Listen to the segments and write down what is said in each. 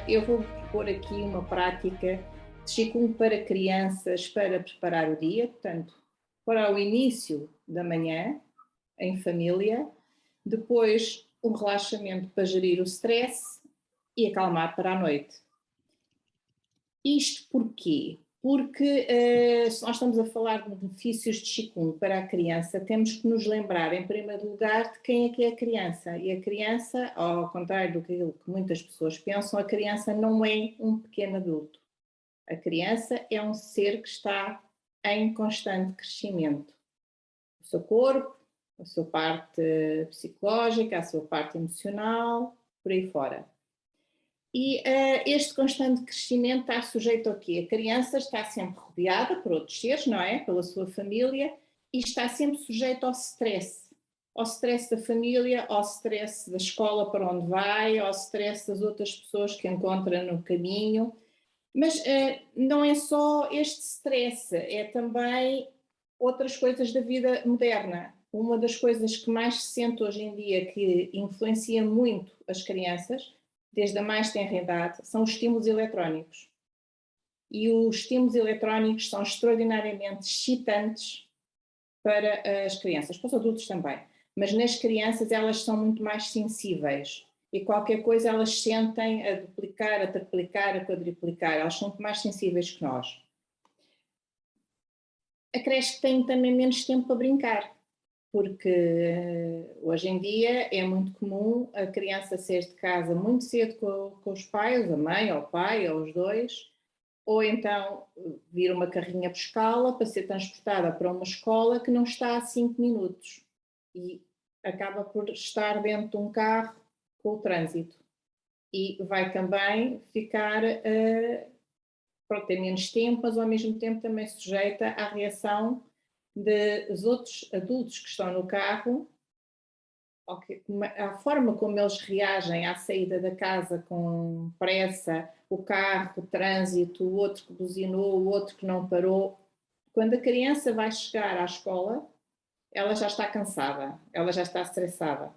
Eu vou propor aqui uma prática de Qigong para crianças para preparar o dia, portanto, para o início da manhã, em família, depois um relaxamento para gerir o stress e acalmar para a noite. Isto porquê? Porque se nós estamos a falar de benefícios de Qigong para a criança, temos que nos lembrar, em primeiro lugar, de quem é que é a criança. E a criança, ao contrário do que muitas pessoas pensam, a criança não é um pequeno adulto. A criança é um ser que está em constante crescimento. O seu corpo, a sua parte psicológica, a sua parte emocional, por aí fora. E este constante crescimento está sujeito ao quê? A criança está sempre rodeada por outros seres, não é? Pela sua família, e está sempre sujeita ao stress. Ao stress da família, ao stress da escola para onde vai, ao stress das outras pessoas que encontra no caminho. Mas não é só este stress, é também outras coisas da vida moderna. Uma das coisas que mais se sente hoje em dia que influencia muito as crianças, desde a mais tenra idade, são os estímulos eletrónicos. E os estímulos eletrónicos são extraordinariamente excitantes para as crianças, para os adultos também. Mas nas crianças elas são muito mais sensíveis e qualquer coisa elas sentem a duplicar, a triplicar, a quadriplicar, elas são muito mais sensíveis que nós. A creche tem também menos tempo para brincar, porque hoje em dia é muito comum a criança sair de casa muito cedo com os pais, a mãe ou o pai, ou os dois, ou então vir uma carrinha buscá-la para ser transportada para uma escola que não está a 5 minutos e acaba por estar dentro de um carro com o trânsito e vai também ficar para ter menos tempo, mas ao mesmo tempo também sujeita à reação dos outros adultos que estão no carro, a forma como eles reagem à saída da casa com pressa, o carro, o trânsito, o outro que buzinou, o outro que não parou. Quando a criança vai chegar à escola, ela já está cansada, ela já está estressada.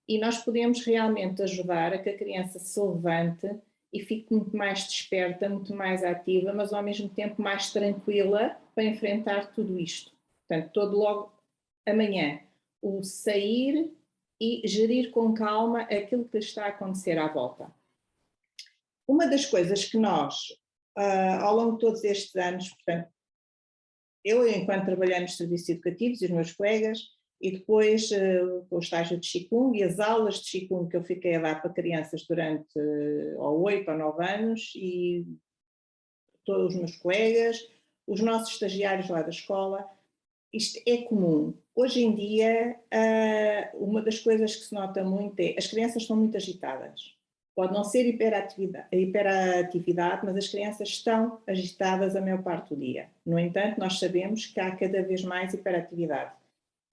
E nós podemos realmente ajudar a que a criança se levante e fique muito mais desperta, muito mais ativa, mas ao mesmo tempo mais tranquila para enfrentar tudo isto. Portanto, todo logo amanhã, o sair e gerir com calma aquilo que lhe está a acontecer à volta. Uma das coisas que nós, ao longo de todos estes anos, portanto, eu enquanto trabalhei nos serviços educativos e os meus colegas, e depois com o estágio de Qigong e as aulas de Qigong que eu fiquei a dar para crianças durante 8 ou 9 anos e todos os meus colegas, os nossos estagiários lá da escola, isto é comum. Hoje em dia, uma das coisas que se nota muito é as crianças estão muito agitadas. Pode não ser hiperatividade, mas as crianças estão agitadas a maior parte do dia. No entanto, nós sabemos que há cada vez mais hiperatividade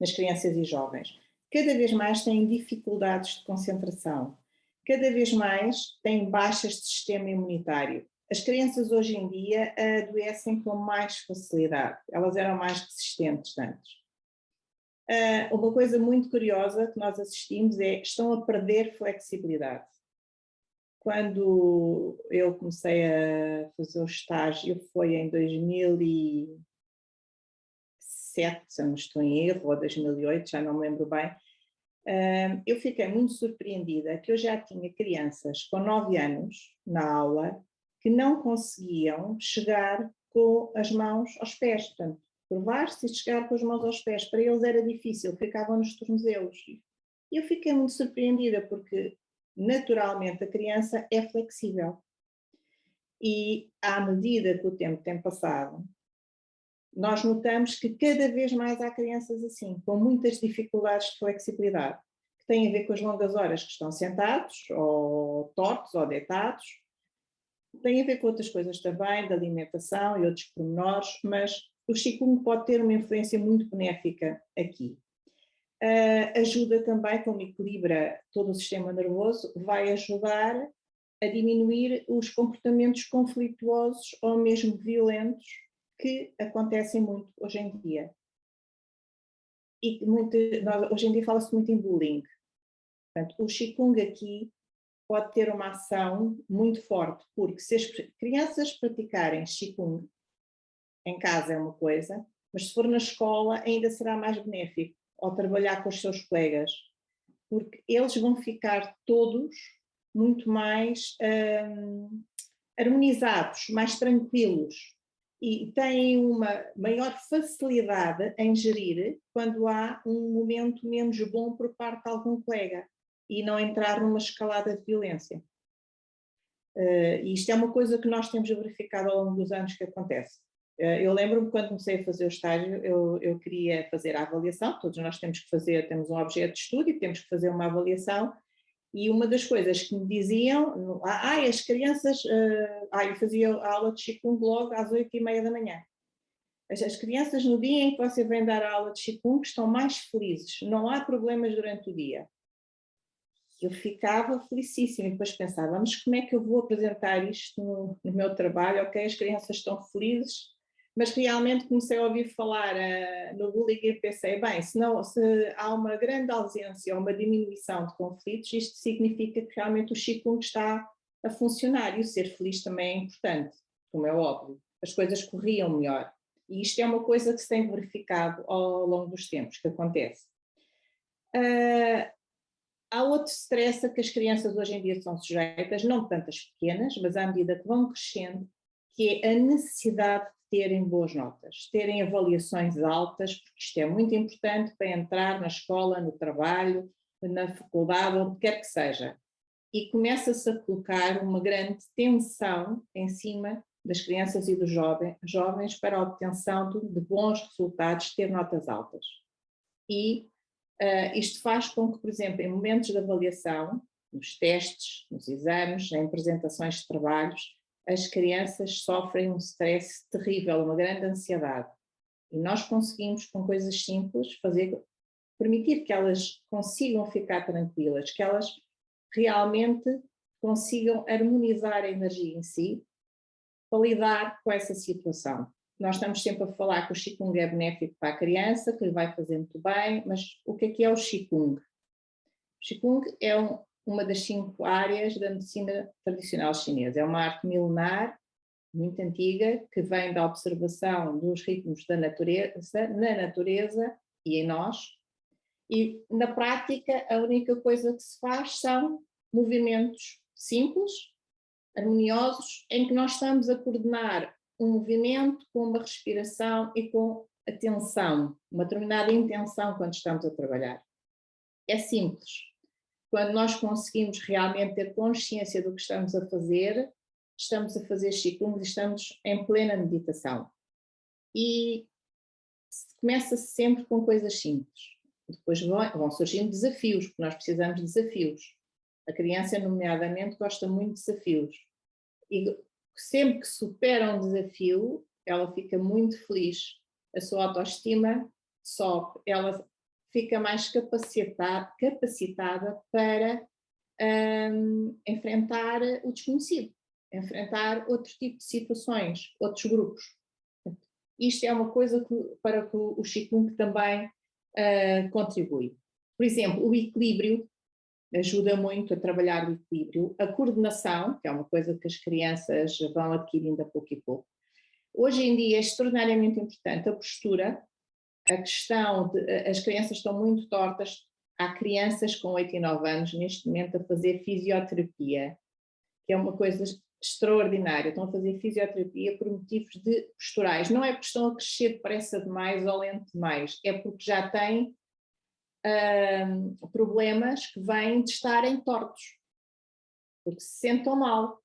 nas crianças e jovens. Cada vez mais têm dificuldades de concentração. Cada vez mais têm baixas de sistema imunitário. As crianças hoje em dia adoecem com mais facilidade. Elas eram mais resistentes antes. Uma coisa muito curiosa que nós assistimos é que estão a perder flexibilidade. Quando eu comecei a fazer o estágio, foi em 2007, se eu não estou em erro, ou 2008, já não me lembro bem, eu fiquei muito surpreendida que eu já tinha crianças com 9 anos na aula que não conseguiam chegar com as mãos aos pés, portanto, curvar-se e chegar com as mãos aos pés, para eles era difícil, ficavam nos tornozelos. E eu fiquei muito surpreendida porque, naturalmente, a criança é flexível. E à medida que o tempo tem passado, nós notamos que cada vez mais há crianças assim, com muitas dificuldades de flexibilidade, que têm a ver com as longas horas que estão sentados, ou tortos, ou deitados, tem a ver com outras coisas também, da alimentação e outros pormenores, mas o Qigong pode ter uma influência muito benéfica aqui. Ajuda também, como equilibra todo o sistema nervoso, vai ajudar a diminuir os comportamentos conflituosos ou mesmo violentos que acontecem muito hoje em dia. E hoje em dia fala-se muito em bullying. Portanto, o Qigong aqui pode ter uma ação muito forte, porque se as crianças praticarem Qigong em casa é uma coisa, mas se for na escola ainda será mais benéfico, ao trabalhar com os seus colegas, porque eles vão ficar todos muito mais harmonizados, mais tranquilos e têm uma maior facilidade em gerir quando há um momento menos bom por parte de algum colega e não entrar numa escalada de violência. E isto é uma coisa que nós temos verificado ao longo dos anos que acontece. Eu lembro-me quando comecei a fazer o estágio, eu queria fazer a avaliação, todos nós temos que fazer, temos um objeto de estudo e temos que fazer uma avaliação, e uma das coisas que me diziam, as crianças, eu fazia a aula de Qigong logo às 8h30 da manhã. As crianças no dia em que você vem dar a aula de Qigong estão mais felizes, não há problemas durante o dia. Eu ficava felicíssima e depois pensava, mas como é que eu vou apresentar isto no meu trabalho? Ok, as crianças estão felizes, mas realmente comecei a ouvir falar no bullying e pensei, bem, se há uma grande ausência ou uma diminuição de conflitos, isto significa que realmente o Qigong está a funcionar e o ser feliz também é importante, como é óbvio. As coisas corriam melhor. E isto é uma coisa que se tem verificado ao longo dos tempos, que acontece. Há outro stress a que as crianças hoje em dia são sujeitas, não tantas pequenas, mas à medida que vão crescendo, que é a necessidade de terem boas notas, terem avaliações altas, porque isto é muito importante para entrar na escola, no trabalho, na faculdade, onde quer que seja. E começa-se a colocar uma grande tensão em cima das crianças e dos jovens para a obtenção de bons resultados, ter notas altas. E isto faz com que, por exemplo, em momentos de avaliação, nos testes, nos exames, em apresentações de trabalhos, as crianças sofrem um stress terrível, uma grande ansiedade. E nós conseguimos, com coisas simples, permitir que elas consigam ficar tranquilas, que elas realmente consigam harmonizar a energia em si para lidar com essa situação. Nós estamos sempre a falar que o Qigong é benéfico para a criança, que lhe vai fazer muito bem, mas o que é o Qigong? O Qigong é uma das 5 áreas da medicina tradicional chinesa. É uma arte milenar, muito antiga, que vem da observação dos ritmos da natureza, na natureza e em nós. E, na prática, a única coisa que se faz são movimentos simples, harmoniosos, em que nós estamos a coordenar um movimento com uma respiração e com atenção, uma determinada intenção quando estamos a trabalhar. É simples. Quando nós conseguimos realmente ter consciência do que estamos a fazer Qigong e estamos em plena meditação. E começa-se sempre com coisas simples. Depois vão surgindo desafios, porque nós precisamos de desafios. A criança, nomeadamente, gosta muito de desafios. E sempre que supera um desafio, ela fica muito feliz. A sua autoestima sobe, ela fica mais capacitada para enfrentar o desconhecido, enfrentar outro tipo de situações, outros grupos. Isto é uma coisa para que o Qigong também contribui. Por exemplo, o equilíbrio ajuda muito a trabalhar o equilíbrio, a coordenação, que é uma coisa que as crianças vão adquirindo a pouco e pouco. Hoje em dia é extraordinariamente importante a postura, a questão as crianças estão muito tortas, há crianças com 8 e 9 anos neste momento a fazer fisioterapia, que é uma coisa extraordinária, estão a fazer fisioterapia por motivos posturais, não é porque estão a crescer depressa demais ou lento demais, é porque já têm problemas que vêm de estarem tortos, porque se sentam mal.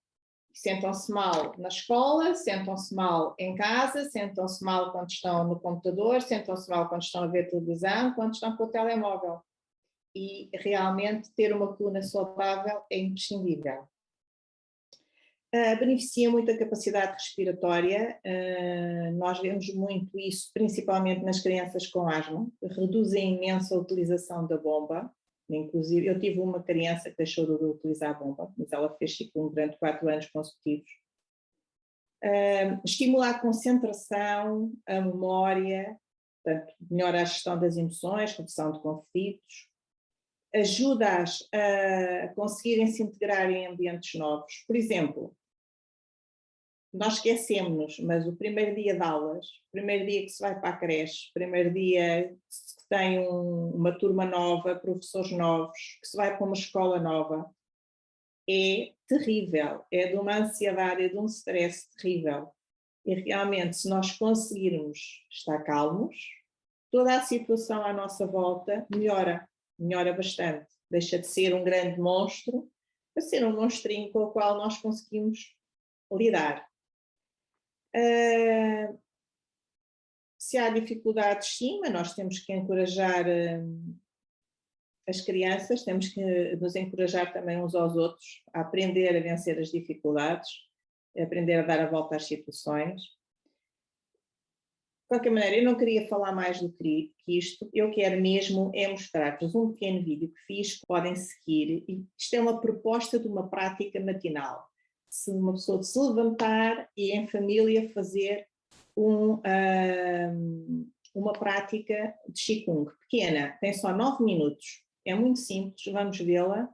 Sentam-se mal na escola, sentam-se mal em casa, sentam-se mal quando estão no computador, sentam-se mal quando estão a ver televisão, quando estão com o telemóvel. E realmente ter uma coluna saudável é imprescindível. Beneficia muito a capacidade respiratória, nós vemos muito isso, principalmente nas crianças com asma, reduzem imenso a utilização da bomba, inclusive eu tive uma criança que deixou de utilizar a bomba, mas ela fez Qigong durante 4 anos consecutivos. Estimula a concentração, a memória, portanto, melhora a gestão das emoções, redução de conflitos, ajuda-as a conseguirem se integrar em ambientes novos. Por exemplo, nós esquecemos-nos, mas o primeiro dia de aulas, o primeiro dia que se vai para a creche, o primeiro dia que se tem uma turma nova, professores novos, que se vai para uma escola nova, é terrível, é de uma ansiedade, é de um stress terrível. E realmente, se nós conseguirmos estar calmos, toda a situação à nossa volta melhora bastante. Deixa de ser um grande monstro para ser um monstrinho com o qual nós conseguimos lidar. Se há dificuldades, sim, mas nós temos que encorajar as crianças, temos que nos encorajar também uns aos outros a aprender a vencer as dificuldades, a aprender a dar a volta às situações. De qualquer maneira, eu não queria falar mais do que isto, eu quero mesmo é mostrar-vos um pequeno vídeo que fiz, que podem seguir, e isto é uma proposta de uma prática matinal. Se uma pessoa se levantar e em família fazer uma prática de Qigong, pequena, tem só 9 minutos, é muito simples, vamos vê-la.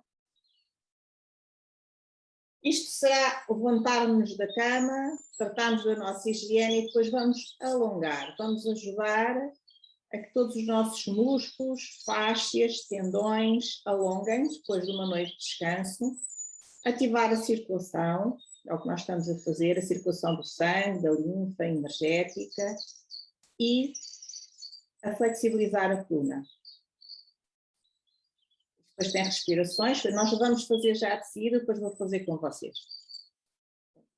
Isto será levantar-nos da cama, tratarmos da nossa higiene e depois vamos alongar, vamos ajudar a que todos os nossos músculos, fáscias, tendões alonguem depois de uma noite de descanso, ativar a circulação, é o que nós estamos a fazer, a circulação do sangue, da linfa energética e a flexibilizar a coluna. Depois tem respirações, nós vamos fazer já de seguida, depois vou fazer com vocês.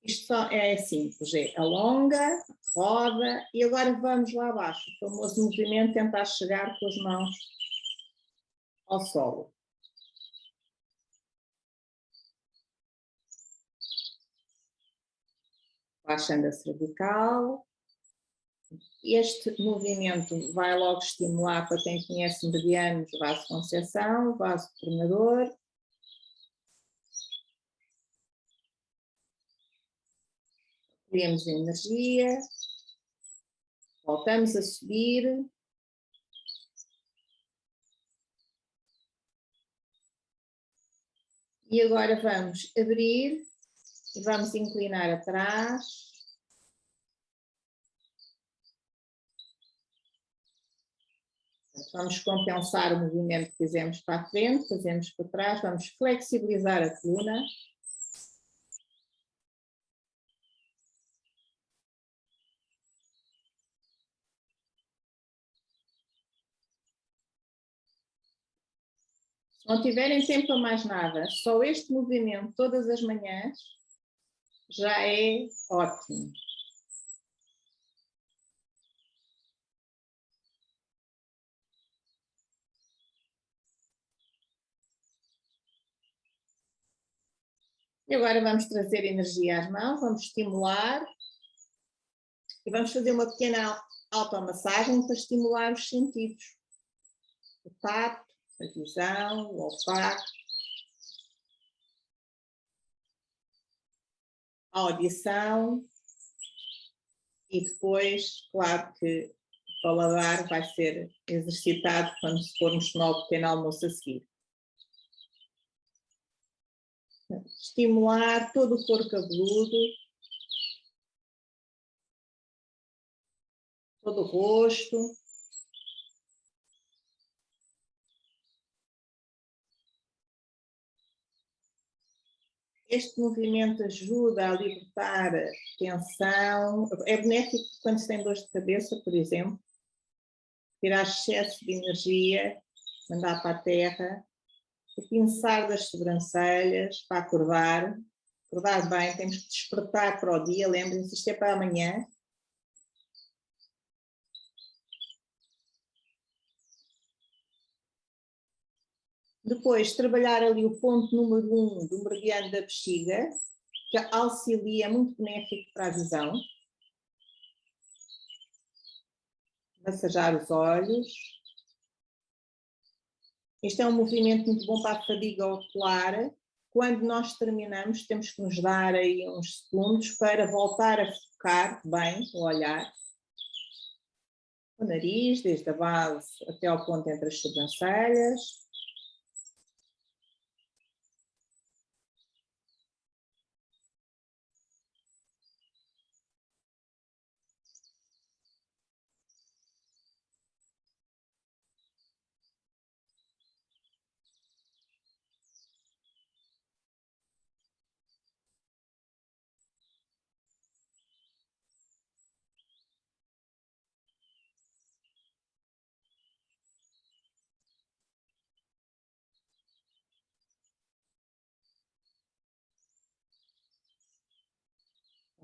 Isto só é simples, é alonga, roda e agora vamos lá abaixo, o famoso movimento tentar chegar com as mãos ao solo. Baixando a cervical. Este movimento vai logo estimular, para quem conhece meridianos, o vaso de concentração, o vaso coordenador. Temos energia. Voltamos a subir. E agora vamos abrir e vamos inclinar atrás. Vamos compensar o movimento que fizemos para a frente, fazemos para trás, vamos flexibilizar a coluna. Se não tiverem tempo a mais nada, só este movimento todas as manhãs já é ótimo. E agora vamos trazer energia às mãos, vamos estimular e vamos fazer uma pequena automassagem para estimular os sentidos. O tato, a visão, o olfato, a audição e depois, claro que o paladar vai ser exercitado quando formos tomar o pequeno almoço a seguir. Estimular todo o couro cabeludo, todo o rosto. Este movimento ajuda a libertar tensão. É benéfico quando se tem dor de cabeça, por exemplo. Tirar excesso de energia, mandar para a terra. O pinçar das sobrancelhas para acordar. Acordar bem, temos que despertar para o dia. Lembrem-se, isto é para amanhã. Depois, trabalhar ali o ponto número 1 do meridiano da bexiga, que auxilia, é muito benéfico para a visão. Massajar os olhos. Este é um movimento muito bom para a fadiga ocular. Quando nós terminamos, temos que nos dar aí uns segundos para voltar a focar bem o olhar. O nariz, desde a base até ao ponto entre as sobrancelhas.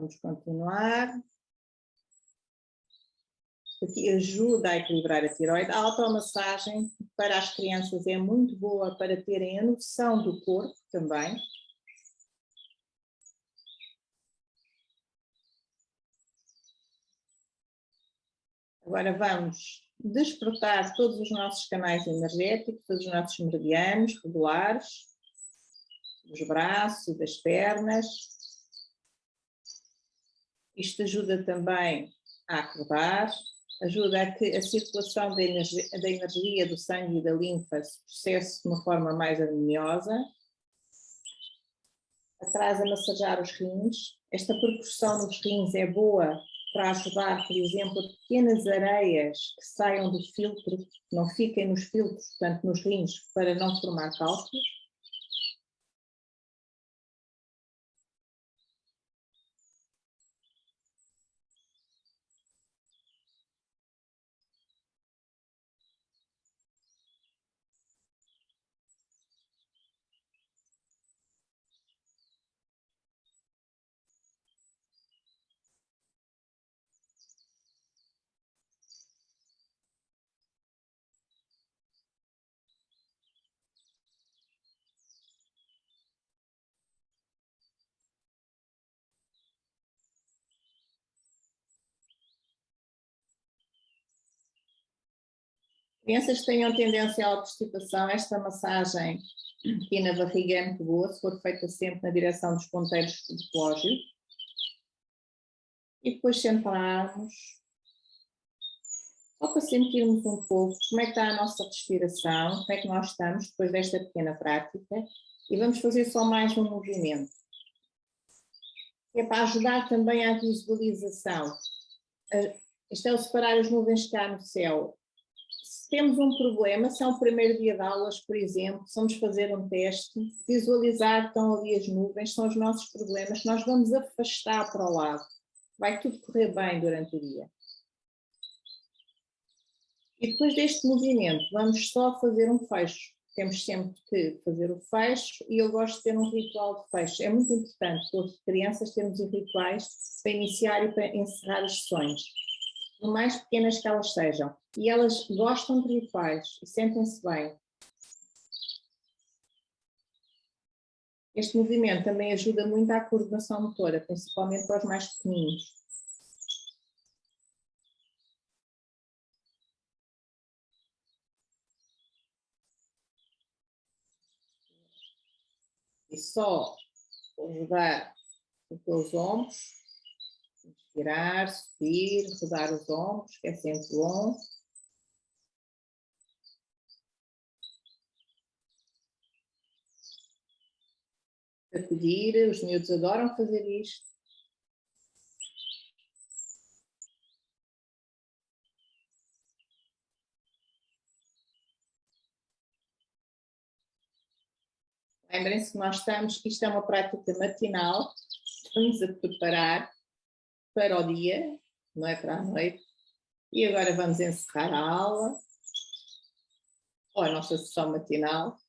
Vamos continuar. Isto aqui ajuda a equilibrar a tireoide. A automassagem para as crianças é muito boa para terem a noção do corpo também. Agora vamos despertar todos os nossos canais energéticos, todos os nossos meridianos regulares, dos braços e das pernas. Isto ajuda também a acordar, ajuda a que a circulação da energia do sangue e da linfa se processe de uma forma mais harmoniosa. Atrás a massajar os rins. Esta percussão nos rins é boa para ajudar, por exemplo, pequenas areias que saiam do filtro, que não fiquem nos filtros, portanto nos rins, para não formar cálculos. Crianças que tenham tendência à obstipação, esta massagem aqui na barriga é muito boa, se for feita sempre na direção dos ponteiros do relógio. E depois centrarmos, só para sentirmos um pouco como é que está a nossa respiração, como é que nós estamos depois desta pequena prática. E vamos fazer só mais um movimento. É para ajudar também à visualização. Isto é o separar as nuvens que há no céu. Se temos um problema, se é um primeiro dia de aulas, por exemplo, se vamos fazer um teste, visualizar, estão ali as nuvens, são os nossos problemas, que nós vamos afastar para o lado. Vai tudo correr bem durante o dia. E depois deste movimento, vamos só fazer um fecho. Temos sempre que fazer o fecho e eu gosto de ter um ritual de fecho. É muito importante, todas as crianças, termos rituais para iniciar e para encerrar as sessões, por mais pequenas que elas sejam. E elas gostam de rituais e sentem-se bem. Este movimento também ajuda muito à coordenação motora, principalmente para os mais pequeninos. E só ajudar pelos ombros, inspirar, subir, rodar os ombros, que é sempre bom. Sacudir, os miúdos adoram fazer isto. Lembrem-se que nós estamos, isto é uma prática matinal, estamos a preparar para o dia, não é para a noite. E agora vamos encerrar a aula, ou a nossa sessão matinal.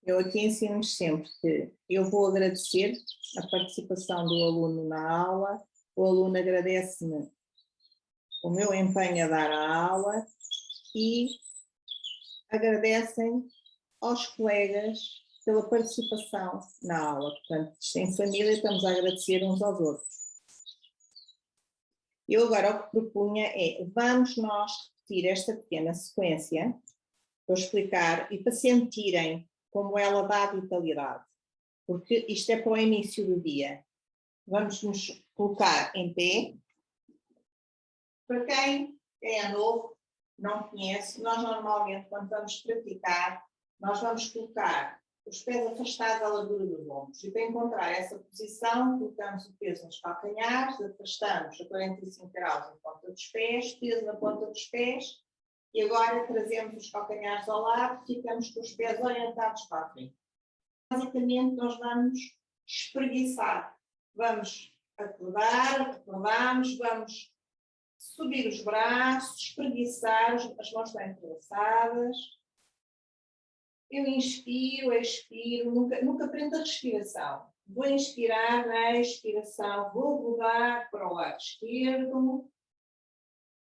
Eu aqui ensino sempre que eu vou agradecer a participação do aluno na aula, o aluno agradece-me o meu empenho a dar a aula e agradecem aos colegas pela participação na aula. Portanto, em família estamos a agradecer uns aos outros. Eu agora o que propunha é, vamos nós repetir esta pequena sequência, para explicar e para sentirem como ela dá vitalidade, porque isto é para o início do dia. Vamos nos colocar em pé. Para quem quem é novo, não conhece, nós normalmente, quando vamos praticar, nós vamos colocar os pés afastados à largura dos ombros. E para encontrar essa posição, colocamos o peso nos calcanhares, afastamos a 45 graus na ponta dos pés, peso na ponta dos pés, e agora trazemos os calcanhares ao lado, ficamos com os pés orientados para a frente. Basicamente, nós vamos espreguiçar. Vamos acordar, acordamos, vamos subir os braços, espreguiçar, as mãos estão entrelaçadas. Eu inspiro, expiro, nunca prendo a respiração. Vou inspirar na expiração, vou rodar para o lado esquerdo.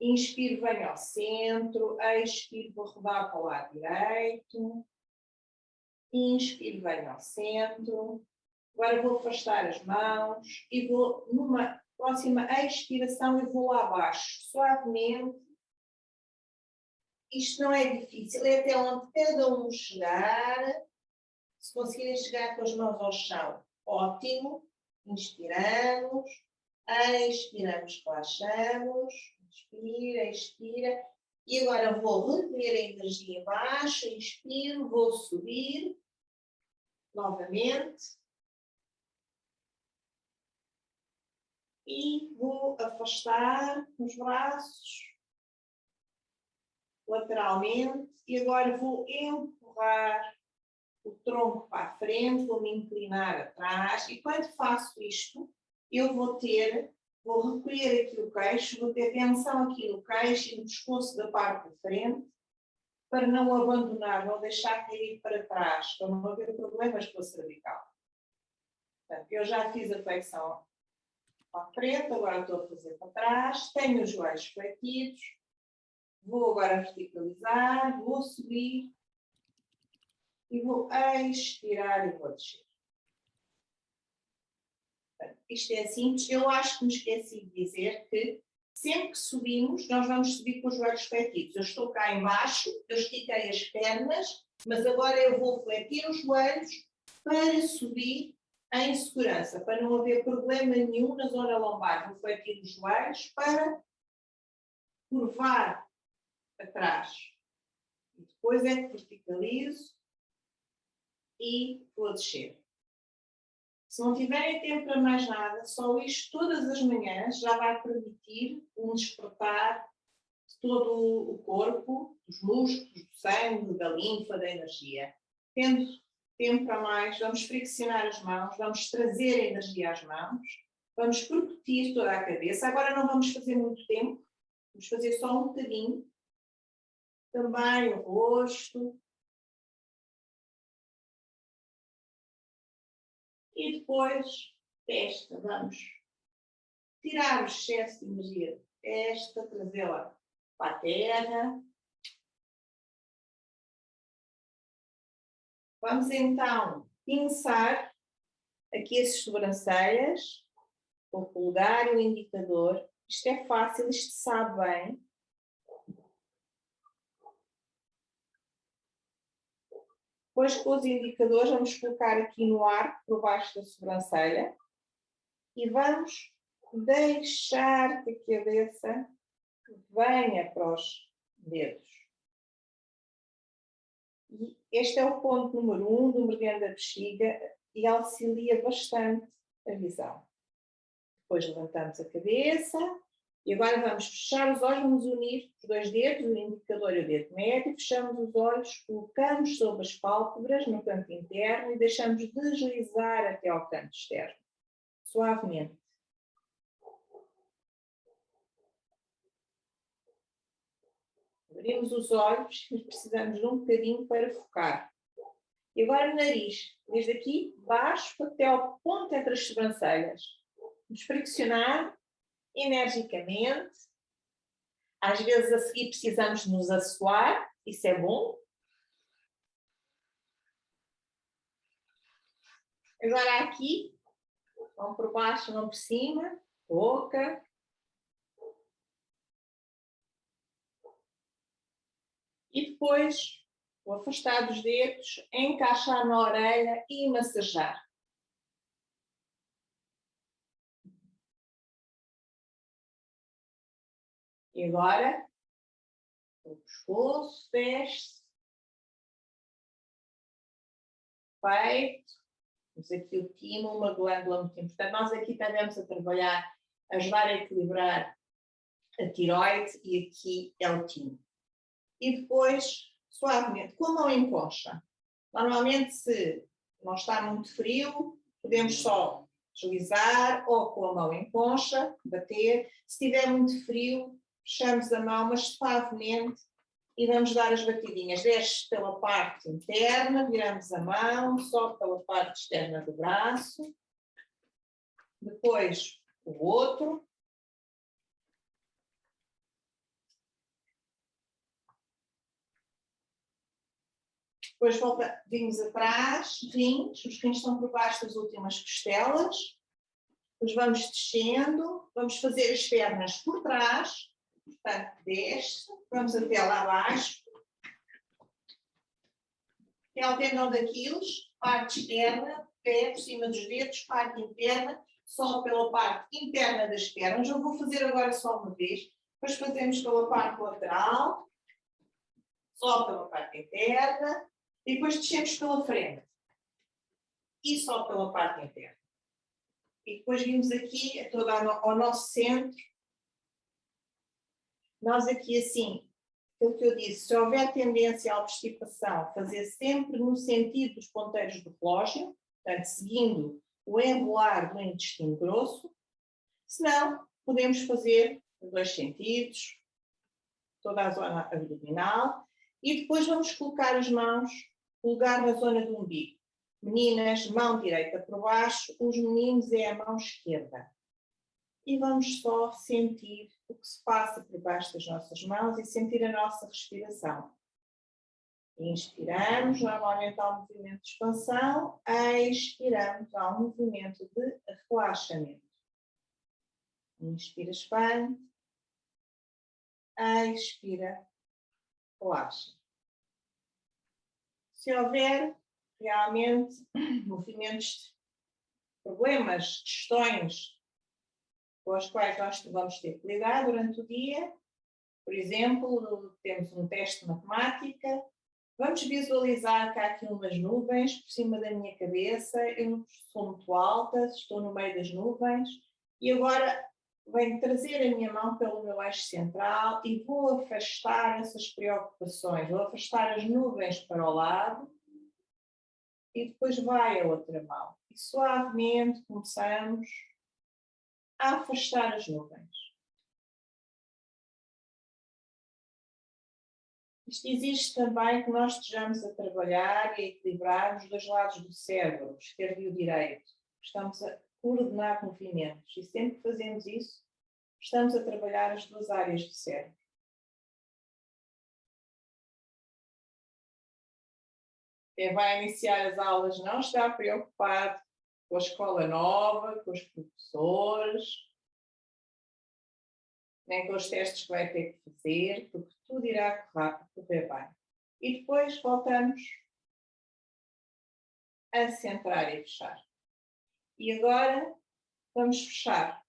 Inspiro, venho ao centro. Expiro, vou rodar para o lado direito. Inspiro, venho ao centro. Agora vou afastar as mãos e vou, numa próxima expiração, eu vou lá abaixo, suavemente. Isto não é difícil, é até onde cada um chegar. Se conseguirem chegar com as mãos ao chão, ótimo. Inspiramos, expiramos, relaxamos. Inspira, expira. E agora vou recolher a energia abaixo, inspiro, vou subir. Novamente. E vou afastar os braços lateralmente e agora vou empurrar o tronco para a frente, vou me inclinar atrás e quando faço isto, eu vou recolher aqui o queixo, vou ter tensão aqui no queixo e no pescoço da parte de frente para não abandonar, não deixar cair para trás, para não haver problemas com a cervical. Portanto, eu já fiz a flexão para a frente, agora estou a fazer para trás, tenho os joelhos fletidos, vou agora verticalizar, vou subir e vou expirar e vou descer. Portanto, isto é simples, eu acho que me esqueci de dizer que sempre que subimos, nós vamos subir com os joelhos fletidos. Eu estou cá embaixo, eu estiquei as pernas, mas agora eu vou fletir os joelhos para subir em segurança, para não haver problema nenhum na zona lombar. Vou fletir os joelhos para curvar atrás. E depois é que verticalizo e vou descer. Se não tiverem tempo para mais nada, só isto todas as manhãs já vai permitir um despertar de todo o corpo, dos músculos, do sangue, da linfa, da energia. Tendo tempo para mais, vamos friccionar as mãos, vamos trazer a energia às mãos, vamos percutir toda a cabeça. Agora não vamos fazer muito tempo, vamos fazer só um bocadinho. Também o rosto. E depois, testa, vamos tirar o excesso de energia da testa, trazê-la para a terra. Vamos então pinçar aqui as sobrancelhas, o polegar e o indicador. Isto é fácil, isto sabe bem. Depois, com os indicadores, vamos colocar aqui no arco, por baixo da sobrancelha, e vamos deixar que a cabeça venha para os dedos. E este é o ponto número 1 do meridiano da bexiga e auxilia bastante a visão. Depois levantamos a cabeça e agora vamos fechar os olhos, vamos unir os dois dedos, o indicador e o dedo médio, fechamos os olhos, colocamos sobre as pálpebras no canto interno e deixamos deslizar até ao canto externo, suavemente. Abrimos os olhos, mas precisamos de um bocadinho para focar. E agora o nariz, desde aqui, baixo até ao ponto entre as sobrancelhas. Vamos friccionar energicamente. Às vezes a seguir precisamos nos assoar, isso é bom. Agora aqui, vão por baixo, vão por cima, boca. E depois, vou afastar dos dedos, encaixar na orelha e massajar. E agora, O pescoço, desce. Peito. Temos aqui o timo, uma glândula muito importante. Nós aqui estaremos a trabalhar, a ajudar a equilibrar a tiroide e aqui é o timo. E depois, suavemente, com a mão em concha. Normalmente, se não está muito frio, podemos só deslizar ou com a mão em concha, bater. Se estiver muito frio, fechamos a mão, mas suavemente, e vamos dar as batidinhas. Desce pela parte interna, viramos a mão, sobe pela parte externa do braço. Depois o outro. Depois vimos atrás, rins, os rins estão por baixo das últimas costelas. Depois vamos descendo, vamos fazer as pernas por trás, portanto, desce, vamos até lá abaixo. Até ao tendão daqueles, parte externa, pé por cima dos dedos, parte interna, só pela parte interna das pernas. Eu vou fazer agora só uma vez, depois fazemos pela parte lateral, só pela parte interna. E depois descemos pela frente. E só pela parte interna. E depois vimos aqui, todo ao nosso centro. Nós aqui assim, aquilo que eu disse, se houver tendência à obstipação, fazer sempre no sentido dos ponteiros do relógio, portanto, seguindo o enrolar do intestino grosso. Se não, podemos fazer em 2 sentidos, toda a zona abdominal. E depois vamos colocar as mãos, lugar na zona do umbigo. Meninas, mão direita por baixo, os meninos é a mão esquerda. E vamos só sentir o que se passa por baixo das nossas mãos e sentir a nossa respiração. Inspiramos, normalmente há um movimento de expansão, expiramos, há um movimento de relaxamento. Inspira, expande, expira, relaxa. Se houver realmente movimentos, problemas, questões com as quais nós vamos ter que lidar durante o dia, por exemplo, temos um teste de matemática, vamos visualizar que há aqui umas nuvens por cima da minha cabeça, eu não sou muito alta, estou no meio das nuvens, e agora venho trazer a minha mão pelo meu eixo central e vou afastar essas preocupações, vou afastar as nuvens para o lado e depois vai a outra mão. E suavemente começamos a afastar as nuvens. Isto existe também que nós estejamos a trabalhar e a equilibrar os 2 lados do cérebro, o esquerdo e o direito. Estamos a coordenar movimentos e sempre que fazemos isso, estamos a trabalhar as 2 áreas do cérebro. Quem vai iniciar as aulas não está preocupado com a escola nova, com os professores, nem com os testes que vai ter que fazer, porque tudo irá correr bem. E depois voltamos a centrar e fechar. E agora vamos fechar.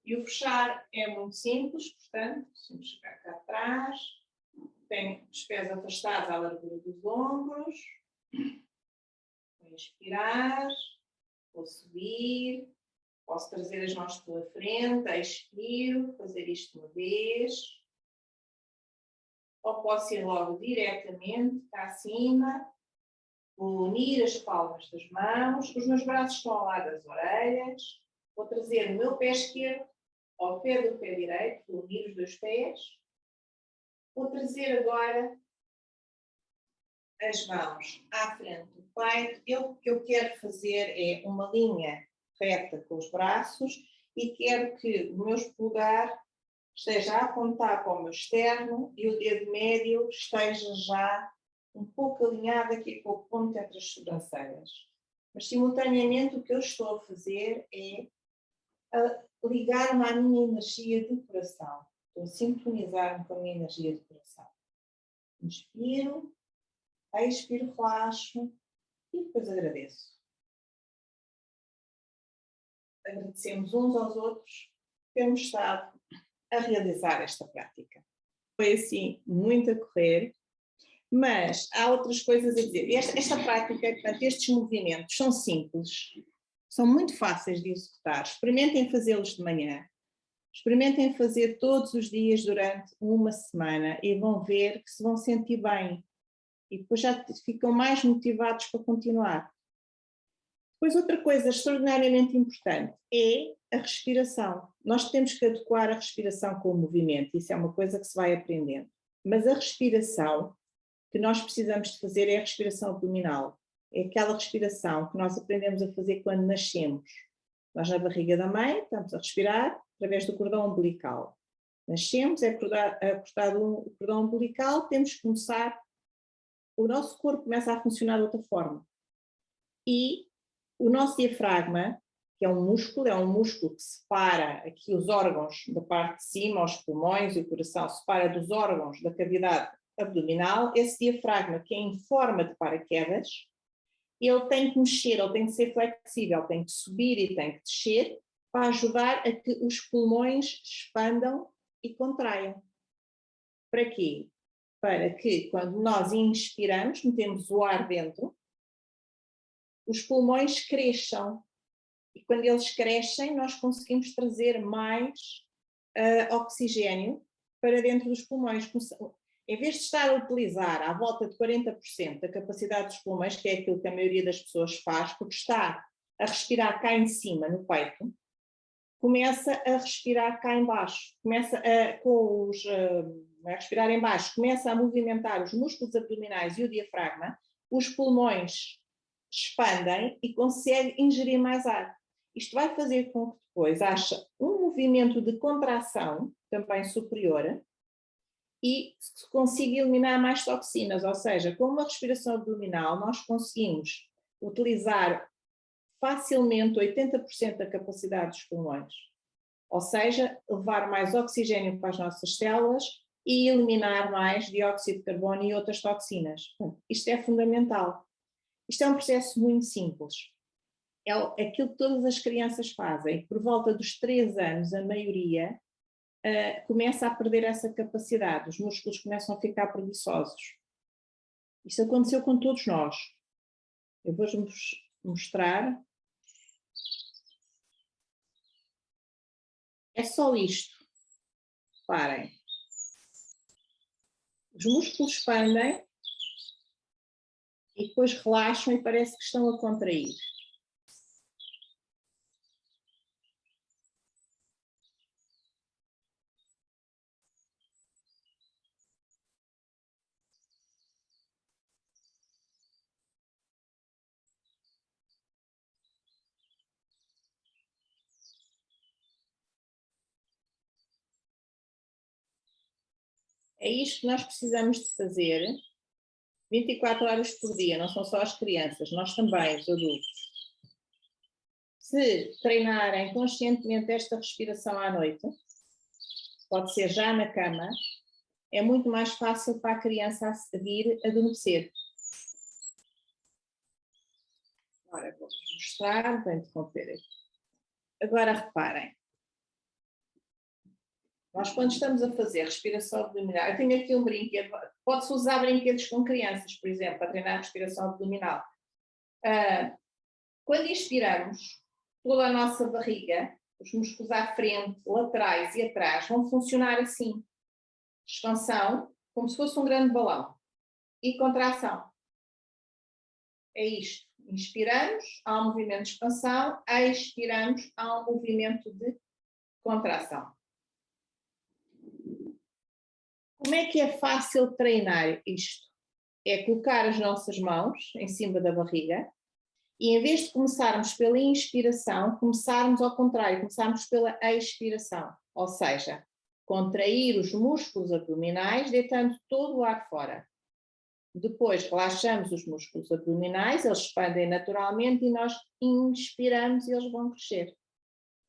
E o fechar é muito simples, portanto, vamos chegar cá atrás, tenho os pés afastados à largura dos ombros, vou inspirar, vou subir, posso trazer as mãos pela frente, expiro, fazer isto uma vez, ou posso ir logo diretamente cá acima, vou unir as palmas das mãos, os meus braços estão ao lado das orelhas, vou trazer o meu pé esquerdo ao pé do pé direito, vou unir os 2 pés, vou trazer agora as mãos à frente do peito. O que eu quero fazer é uma linha reta com os braços e quero que o meu polegar esteja a apontar para o meu externo e o dedo médio esteja já um pouco alinhado aqui com o ponto entre as sobrancelhas. Mas simultaneamente o que eu estou a fazer é ligar-me à minha energia de coração. Estou a sintonizar-me com a minha energia de coração. Inspiro, expiro, relaxo e depois agradeço. Agradecemos uns aos outros por termos estado a realizar esta prática. foi assim, muito a correr, mas há outras coisas a dizer. Esta prática, portanto, estes movimentos são simples, são muito fáceis de executar. Experimentem fazê-los de manhã, experimentem fazer todos os dias durante uma semana e vão ver que se vão sentir bem. E depois já ficam mais motivados para continuar. Depois outra coisa extraordinariamente importante é a respiração. Nós temos que adequar a respiração com o movimento, isso é uma coisa que se vai aprendendo. Mas a respiração que nós precisamos de fazer é a respiração abdominal. É aquela respiração que nós aprendemos a fazer quando nascemos. Nós na barriga da mãe estamos a respirar através do cordão umbilical. Nascemos, é cortado o cordão umbilical, temos que começar, o nosso corpo começa a funcionar de outra forma. E o nosso diafragma, que é um músculo que separa aqui os órgãos da parte de cima, os pulmões e o coração, separa dos órgãos da cavidade abdominal, esse diafragma que é em forma de paraquedas, ele tem que mexer, ele tem que ser flexível, tem que subir e tem que descer para ajudar a que os pulmões expandam e contraiam. Para quê? Para que quando nós inspiramos, metemos o ar dentro, os pulmões cresçam. E quando eles crescem, nós conseguimos trazer mais oxigênio para dentro dos pulmões. Em vez de estar a utilizar à volta de 40% da capacidade dos pulmões, que é aquilo que a maioria das pessoas faz, porque está a respirar cá em cima, no peito, começa a respirar cá em baixo, a respirar em baixo, começa a movimentar os músculos abdominais e o diafragma, os pulmões expandem e consegue ingerir mais ar. Isto vai fazer com que depois haja um movimento de contração, também superior, e se consiga eliminar mais toxinas, ou seja, com uma respiração abdominal nós conseguimos utilizar facilmente 80% da capacidade dos pulmões, ou seja, levar mais oxigênio para as nossas células e eliminar mais dióxido de carbono e outras toxinas. Isto é fundamental. Isto é um processo muito simples. É aquilo que todas as crianças fazem. Por volta dos 3 anos, a maioria começa a perder essa capacidade, os músculos começam a ficar preguiçosos. Isso aconteceu com todos nós. Eu vou-vos mostrar. É só isto. Reparem. Os músculos expandem e depois relaxam e parece que estão a contrair. É isto que nós precisamos de fazer 24 horas por dia, não são só as crianças, nós também, os adultos. Se treinarem conscientemente esta respiração à noite, pode ser já na cama, é muito mais fácil para a criança a seguir adormecer. Agora vou-vos mostrar, vou interromper aqui. Agora reparem. Nós quando estamos a fazer respiração abdominal, eu tenho aqui um brinquedo, pode-se usar brinquedos com crianças, por exemplo, para treinar a respiração abdominal. Quando inspiramos, toda a nossa barriga, os músculos à frente, laterais e atrás vão funcionar assim. Expansão, como se fosse um grande balão. E contração. É isto. Inspiramos, há um movimento de expansão, expiramos, há um movimento de contração. Como é que é fácil treinar isto? É colocar as nossas mãos em cima da barriga e em vez de começarmos pela inspiração, começarmos ao contrário, começarmos pela expiração, ou seja, contrair os músculos abdominais, deitando todo o ar fora. Depois relaxamos os músculos abdominais, eles expandem naturalmente e nós inspiramos e eles vão crescer,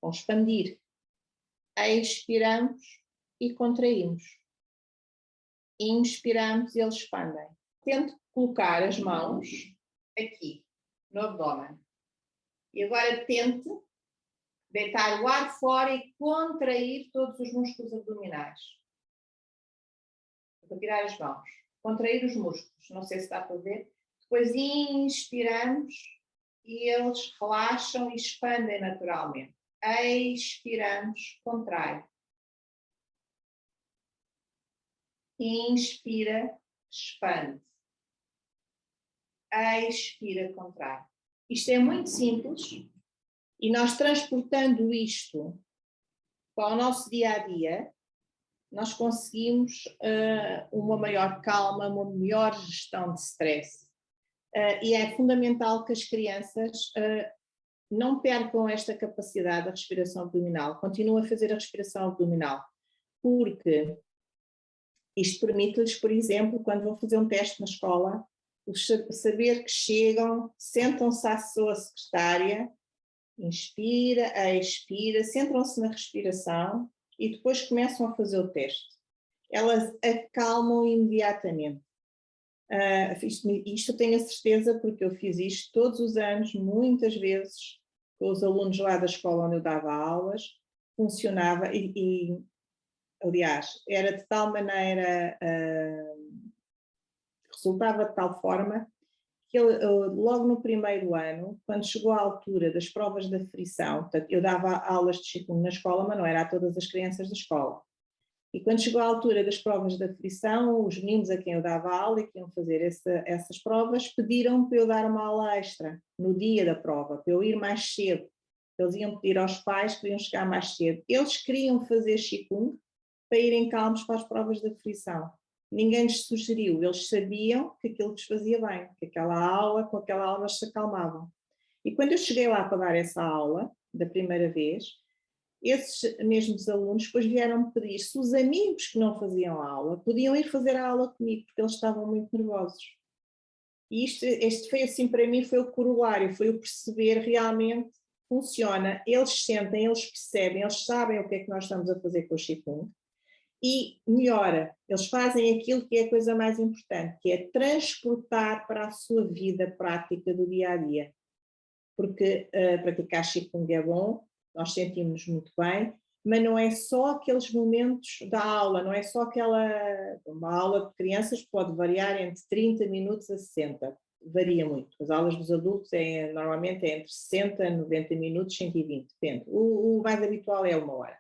vão expandir. Expiramos e contraímos. Inspiramos e eles expandem. Tento colocar as mãos aqui, no abdômen. E agora tente deitar o ar fora e contrair todos os músculos abdominais. para virar as mãos, contrair os músculos, não sei se dá para ver. Depois inspiramos e eles relaxam e expandem naturalmente. Expiramos, contrai. Inspira, expande. Expira, contrai. Isto é muito simples e nós transportando isto para o nosso dia-a-dia, nós conseguimos uma maior calma, uma melhor gestão de stress. E é fundamental que as crianças não percam esta capacidade da respiração abdominal, continuem a fazer a respiração abdominal, porque isto permite-lhes, por exemplo, quando vão fazer um teste na escola, saber que chegam, sentam-se à sua secretária, inspira, expira, centram-se na respiração e depois começam a fazer o teste. Elas acalmam imediatamente. Isto eu tenho a certeza porque eu fiz isto todos os anos, muitas vezes, com os alunos lá da escola onde eu dava aulas, funcionava aliás, era de tal maneira, resultava de tal forma que logo no primeiro ano, quando chegou à altura das provas de aflição, portanto, eu dava aulas de Qigong na escola, mas não era a todas as crianças da escola. E quando chegou à altura das provas de aflição, os meninos a quem eu dava aula e que iam fazer essas provas pediram para eu dar uma aula extra no dia da prova, para eu ir mais cedo. Eles iam pedir aos pais que iam chegar mais cedo. Eles queriam fazer Qigong para irem calmos para as provas de aflição. Ninguém lhes sugeriu, eles sabiam que aquilo lhes fazia bem, que com aquela aula eles se acalmavam. E quando eu cheguei lá para dar essa aula, da primeira vez, esses mesmos alunos depois vieram-me pedir se os amigos que não faziam aula podiam ir fazer a aula comigo, porque eles estavam muito nervosos. E este foi assim, para mim, foi o corolário, foi o perceber realmente funciona. Eles sentem, eles percebem, eles sabem o que é que nós estamos a fazer com o Qigong e melhora. Eles fazem aquilo que é a coisa mais importante, que é transportar para a sua vida prática do dia-a-dia. Porque praticar Qigong é bom, nós sentimos-nos muito bem, mas não é só aqueles momentos da aula, não é só uma aula de crianças pode variar entre 30 minutos a 60, varia muito. As aulas dos adultos normalmente é entre 60 a 90 minutos, 120, depende. O mais habitual é 1 hora.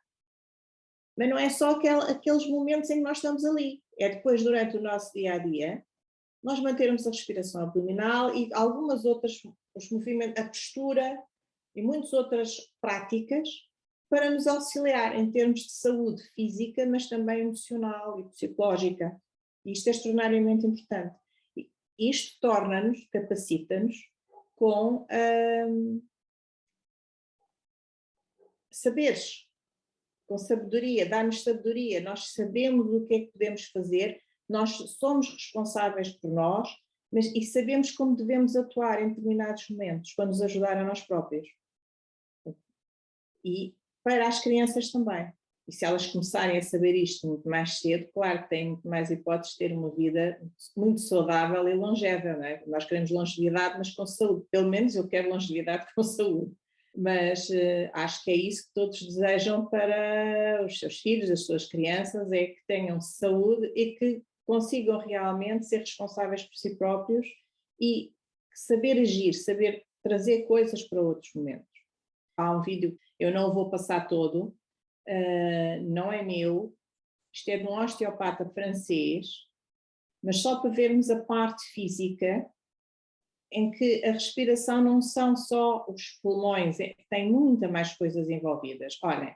Mas não é só aqueles momentos em que nós estamos ali, é depois durante o nosso dia-a-dia, nós mantermos a respiração abdominal e algumas outras, os movimentos, a postura e muitas outras práticas para nos auxiliar em termos de saúde física, mas também emocional e psicológica. E isto é extraordinariamente importante. Isto torna-nos, capacita-nos com saberes, com sabedoria, dá-nos sabedoria, nós sabemos o que é que podemos fazer, nós somos responsáveis por nós, e sabemos como devemos atuar em determinados momentos, para nos ajudar a nós próprios. E para as crianças também. E se elas começarem a saber isto muito mais cedo, claro que têm muito mais hipóteses de ter uma vida muito saudável e longeva, não é? Nós queremos longevidade, mas com saúde. Pelo menos eu quero longevidade com saúde. Mas acho que é isso que todos desejam para os seus filhos, as suas crianças, é que tenham saúde e que consigam realmente ser responsáveis por si próprios e saber agir, saber trazer coisas para outros momentos. Há um vídeo, eu não o vou passar todo, não é meu, isto é de um osteopata francês, mas só para vermos a parte física, em que a respiração não são só os pulmões, tem muita mais coisas envolvidas. Olhem,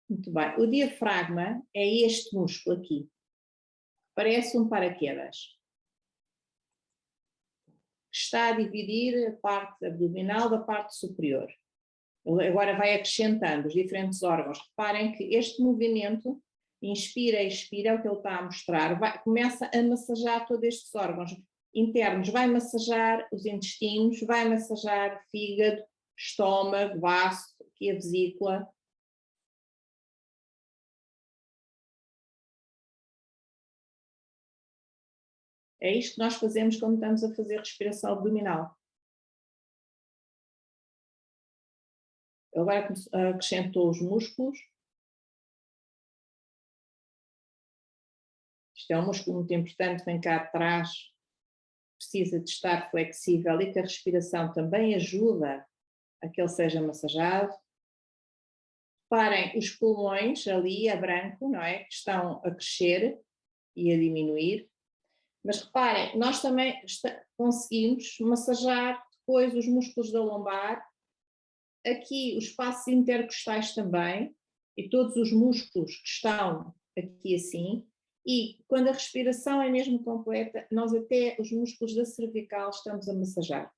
muito bem, o diafragma é este músculo aqui, parece um paraquedas. Está a dividir a parte abdominal da parte superior. Agora vai acrescentando os diferentes órgãos. Reparem que este movimento, inspira e expira, é o que ele está a mostrar, começa a massajar todos estes órgãos internos, vai massajar os intestinos, vai massajar fígado, estômago, baço, aqui a vesícula. É isto que nós fazemos quando estamos a fazer respiração abdominal. Agora acrescentou os músculos. Isto é um músculo muito importante, vem cá atrás, precisa de estar flexível e que a respiração também ajuda a que ele seja massageado. Reparem os pulmões ali a branco, não é? Que estão a crescer e a diminuir. Mas reparem, nós também conseguimos massajar depois os músculos da lombar, aqui os espaços intercostais também, e todos os músculos que estão aqui assim, e quando a respiração é mesmo completa, nós até os músculos da cervical estamos a massajar.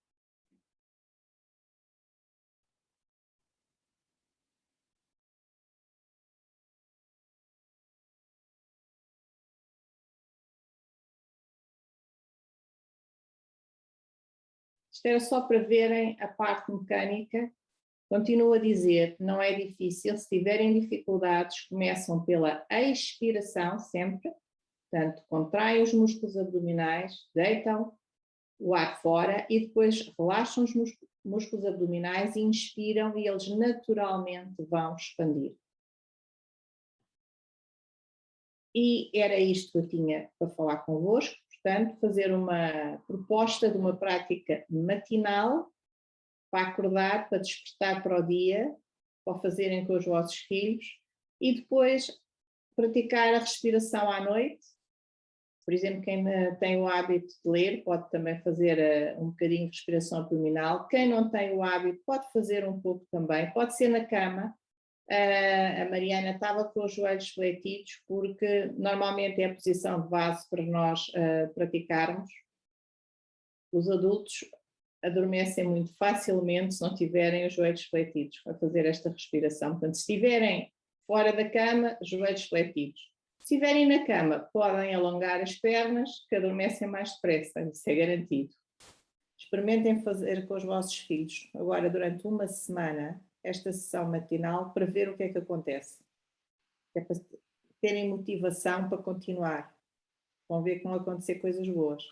Isto era só para verem a parte mecânica. Continuo a dizer, não é difícil. Se tiverem dificuldades, começam pela expiração sempre. Portanto, contraem os músculos abdominais, deitam o ar fora e depois relaxam os músculos abdominais e inspiram e eles naturalmente vão expandir. E era isto que eu tinha para falar convosco. Portanto, fazer uma proposta de uma prática matinal para acordar, para despertar para o dia, para o fazerem com os vossos filhos e depois praticar a respiração à noite. Por exemplo, quem tem o hábito de ler pode também fazer um bocadinho de respiração abdominal. Quem não tem o hábito pode fazer um pouco também. Pode ser na cama. A Mariana estava com os joelhos fletidos porque normalmente é a posição de base para nós praticarmos. Os adultos adormecem muito facilmente se não tiverem os joelhos fletidos para fazer esta respiração. Portanto, se estiverem fora da cama, joelhos fletidos. Se estiverem na cama, podem alongar as pernas, que adormecem mais depressa, isso é garantido. Experimentem fazer com os vossos filhos, agora durante uma semana, esta sessão matinal, para ver o que é que acontece. É para terem motivação para continuar. Vão ver que vão acontecer coisas boas.